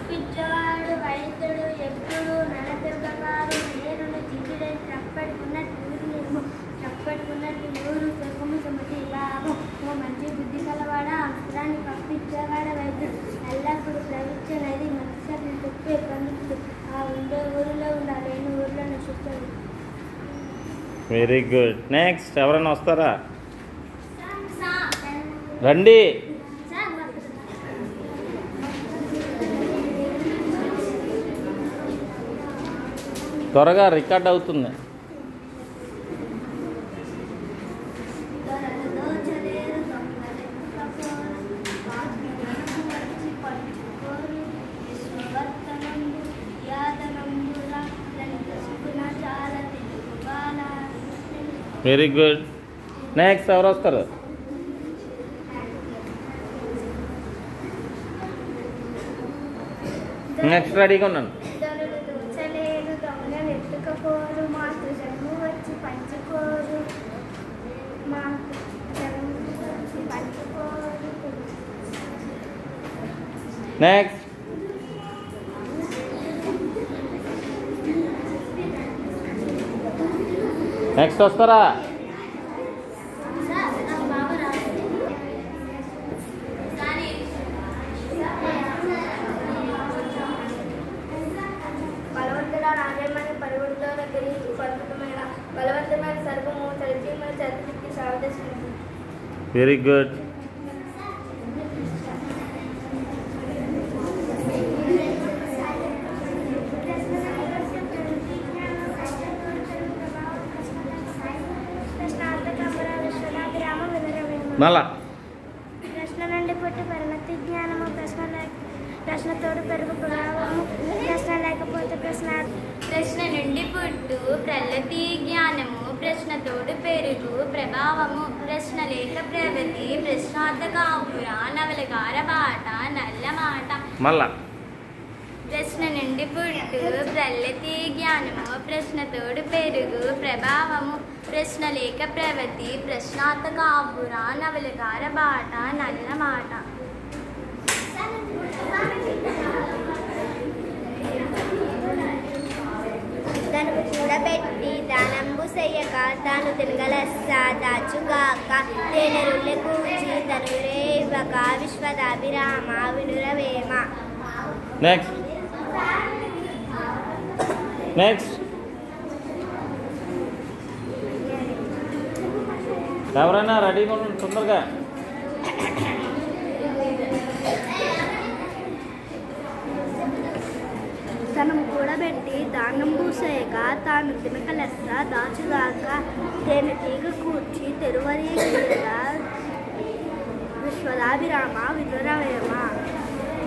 పిచ్చవాడు వైద్యుడు ఎప్పుడు నడతిరగకారు నేరును జిగిడే చప్పట్టుకున్నట్టు ఊరు చప్పట్టుకున్నట్టు ఊరు సుఖము సుమతి లాభం ఓ మంచి బుద్ధి కలవాడ అవసరాన్ని పంపించేవాడ వైద్యుడు ఎల్లప్పుడు ప్రవచించేది మత్స్యాన్ని తొప్పే పండితుడు ఆ ఉండే ఊరిలో ఉన్న లేని ఊరిలో నశిస్తాడు. Very good. నెక్స్ట్ ఎవరైనా వస్తారా? రండి. త్వరగా రికార్డ్ అవుతుంది. Very good. నెక్స్ట్ ఎవరు వస్తారు? నెక్స్ట్ రెడీగా ఉన్నాను. నెక్స్ట్ నెక్స్ట్ వస్తారా? రాజేమని పరివృద్ధ గ్రహించి పద్భుతమైన బలవంతమైన సర్వము చరిత్రమైన చరిత్రకి సావదర్శించింది. Very good. మళ్ళా ప్రశ్న నుండి పుట్టి పరిణతి జ్ఞానము ప్రశ్నతోడు పెరుగు ప్రభావము ప్రశ్న లేకపోతే ప్రశ్న నుండి పుట్టు ప్రలతి జ్ఞానము ప్రశ్నతోడు పెరుగు ప్రభావము ప్రశ్న లేక ప్రగతి ప్రశ్నార్థకాపుర నవలగార బాట నల్ల మాట. మళ్ళా ప్రశ్న నుండి పుట్టు ప్రలతి జ్ఞానము ప్రశ్నతోడు పెరుగు ప్రభావము ప్రశ్న లేక ప్రగతి ప్రశ్నార్థకాపుర నవలగార బాట నల్ల మాట. తనకు కూడబెట్టి దానంబు చెయ్యక తాను తినగలస్స దాచుగాక తేనెరుళ్ళె కూర్చి తనులేవక విశ్వదాభిరామ వినురవేమ. నెక్స్ట్ నెక్స్ట్ ఎవరైనా రెడీగా ఉండండి తొందరగా. తనము కూడబెట్టి దానం పూసేయక తాను తినకలెస్స దాచుదాకా తేనె తీగ కూర్చి తెరువరి విశ్వదాభిరామ వినురవేమ.